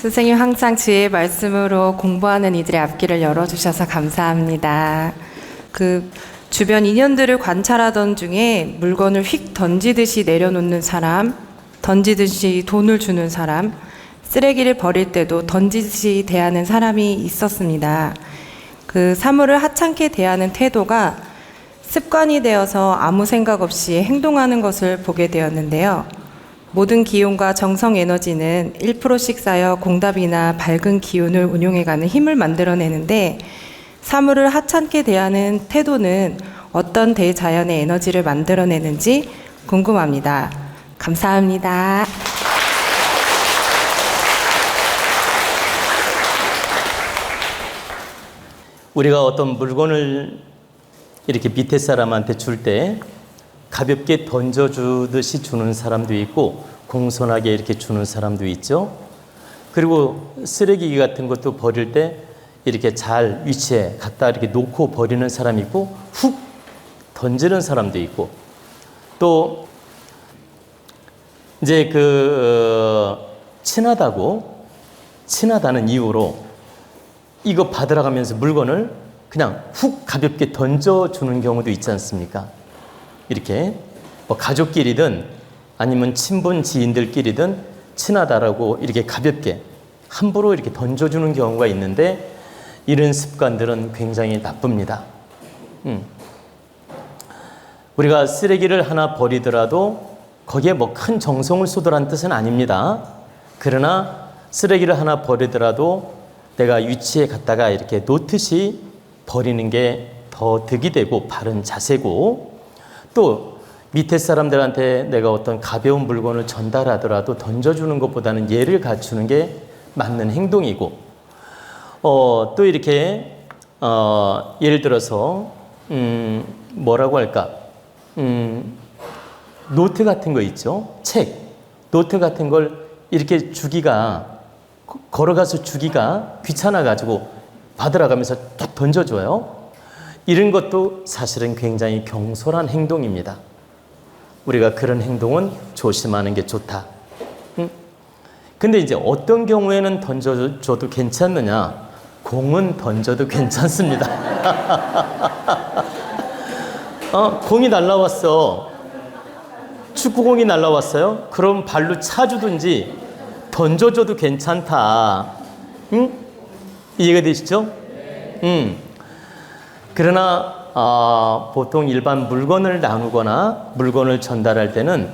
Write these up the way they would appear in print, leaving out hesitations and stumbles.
선생님 항상 지혜의 말씀으로 공부하는 이들의 앞길을 열어주셔서 감사합니다. 주변 인연들을 관찰하던 중에 물건을 휙 던지듯이 내려놓는 사람, 던지듯이 돈을 주는 사람, 쓰레기를 버릴 때도 던지듯이 대하는 사람이 있었습니다. 사물을 하찮게 대하는 태도가 습관이 되어서 아무 생각 없이 행동하는 것을 보게 되었는데요. 모든 기운과 정성 에너지는 1%씩 쌓여 공답이나 밝은 기운을 운용해가는 힘을 만들어내는데 사물을 하찮게 대하는 태도는 어떤 대자연의 에너지를 만들어내는지 궁금합니다. 감사합니다. 우리가 어떤 물건을 이렇게 밑에 사람한테 줄 때 가볍게 던져주듯이 주는 사람도 있고 공손하게 이렇게 주는 사람도 있죠. 그리고 쓰레기 같은 것도 버릴 때 이렇게 잘 위치에 갖다 이렇게 놓고 버리는 사람이 있고 훅 던지는 사람도 있고 또 이제 친하다는 이유로 이거 받으러 가면서 물건을 그냥 훅 가볍게 던져주는 경우도 있지 않습니까? 이렇게 뭐 가족끼리든 아니면 친분 지인들끼리든 친하다라고 이렇게 가볍게 함부로 이렇게 던져주는 경우가 있는데 이런 습관들은 굉장히 나쁩니다. 우리가 쓰레기를 하나 버리더라도 거기에 뭐 큰 정성을 쏟으라는 뜻은 아닙니다. 그러나 쓰레기를 하나 버리더라도 내가 위치에 갖다가 이렇게 놓듯이 버리는 게 더 득이 되고 바른 자세고 또 밑에 사람들한테 내가 어떤 가벼운 물건을 전달하더라도 던져주는 것보다는 예를 갖추는 게 맞는 행동이고 또 이렇게 예를 들어서 뭐라고 할까 노트 같은 거 있죠. 노트 같은 걸 이렇게 걸어가서 주기가 귀찮아 가지고 받으러 가면서 툭 던져줘요. 이런 것도 사실은 굉장히 경솔한 행동입니다. 우리가 그런 행동은 조심하는 게 좋다. 근데 이제 어떤 경우에는 던져줘도 괜찮느냐? 공은 던져도 괜찮습니다. 공이 날라왔어. 축구공이 날라왔어요? 그럼 발로 차주든지 던져줘도 괜찮다. 이해가 되시죠? 그러나 보통 일반 물건을 나누거나 물건을 전달할 때는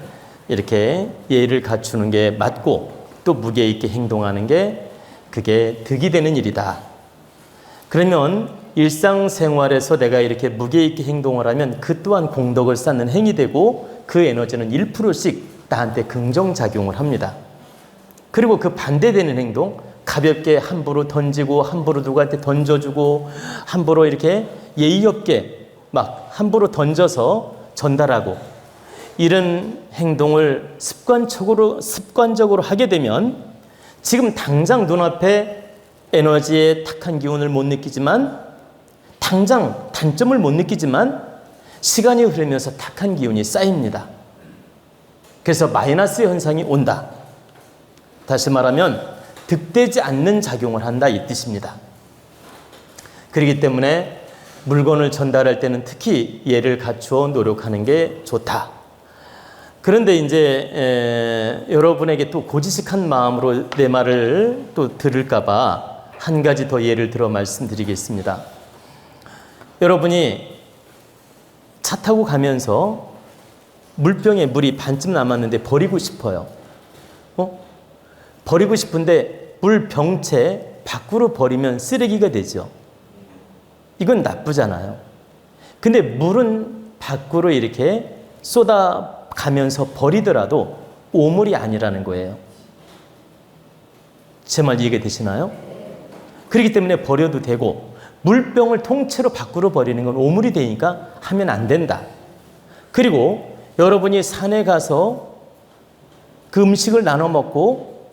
이렇게 예의를 갖추는 게 맞고 또 무게 있게 행동하는 게 그게 득이 되는 일이다. 그러면 일상생활에서 내가 이렇게 무게 있게 행동을 하면 그 또한 공덕을 쌓는 행위 되고 그 에너지는 1%씩 나한테 긍정작용을 합니다. 그리고 그 반대되는 행동, 가볍게 함부로 던지고 함부로 누구한테 던져주고 함부로 이렇게 예의 없게 막 함부로 던져서 전달하고 이런 행동을 습관적으로 하게 되면 지금 당장 눈앞에 에너지의 탁한 기운을 못 느끼지만 당장 단점을 못 느끼지만 시간이 흐르면서 탁한 기운이 쌓입니다. 그래서 마이너스 현상이 온다. 다시 말하면 득되지 않는 작용을 한다 이 뜻입니다. 그렇기 때문에 물건을 전달할 때는 특히 예를 갖추어 노력하는 게 좋다. 그런데 이제 여러분에게 또 고지식한 마음으로 내 말을 또 들을까 봐 한 가지 더 예를 들어 말씀드리겠습니다. 여러분이 차 타고 가면서 물병에 물이 반쯤 남았는데 버리고 싶어요. 버리고 싶은데 물병채 밖으로 버리면 쓰레기가 되죠. 이건 나쁘잖아요. 근데 물은 밖으로 이렇게 쏟아가면서 버리더라도 오물이 아니라는 거예요. 제 말 이해가 되시나요? 그렇기 때문에 버려도 되고 물병을 통째로 밖으로 버리는 건 오물이 되니까 하면 안 된다. 그리고 여러분이 산에 가서 그 음식을 나눠 먹고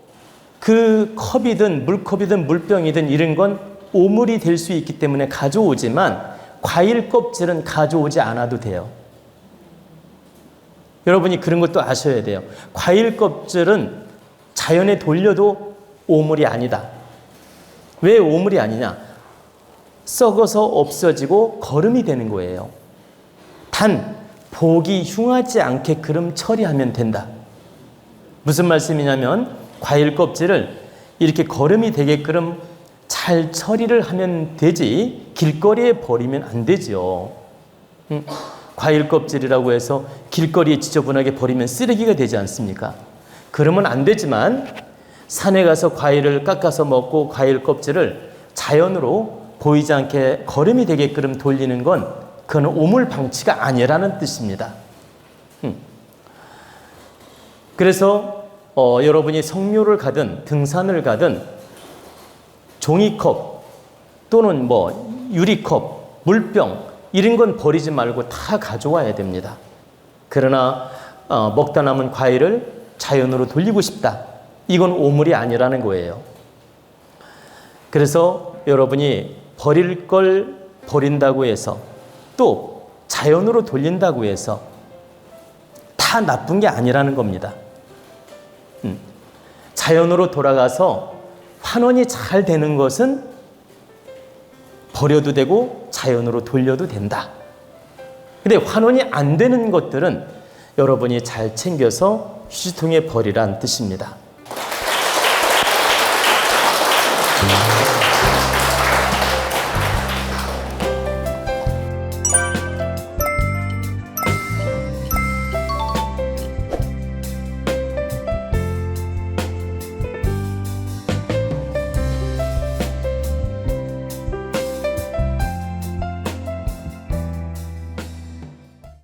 그 컵이든 물컵이든 물병이든 이런 건 오물이 될 수 있기 때문에 가져오지만 과일 껍질은 가져오지 않아도 돼요. 여러분이 그런 것도 아셔야 돼요. 과일 껍질은 자연에 돌려도 오물이 아니다. 왜 오물이 아니냐? 썩어서 없어지고 거름이 되는 거예요. 단 보기 흉하지 않게끔 처리하면 된다. 무슨 말씀이냐면 과일 껍질을 이렇게 거름이 되게끔 잘 처리를 하면 되지 길거리에 버리면 안 되죠. 과일 껍질이라고 해서 길거리에 지저분하게 버리면 쓰레기가 되지 않습니까? 그러면 안 되지만 산에 가서 과일을 깎아서 먹고 과일 껍질을 자연으로 보이지 않게 거름이 되게끔 돌리는 건 그건 오물 방치가 아니라는 뜻입니다. 그래서 여러분이 성묘를 가든 등산을 가든 종이컵 또는 유리컵, 물병 이런 건 버리지 말고 다 가져와야 됩니다. 그러나 먹다 남은 과일을 자연으로 돌리고 싶다. 이건 오물이 아니라는 거예요. 그래서 여러분이 버릴 걸 버린다고 해서 또 자연으로 돌린다고 해서 다 나쁜 게 아니라는 겁니다. 자연으로 돌아가서 환원이 잘 되는 것은 버려도 되고 자연으로 돌려도 된다. 근데 환원이 안 되는 것들은 여러분이 잘 챙겨서 휴지통에 버리란 뜻입니다.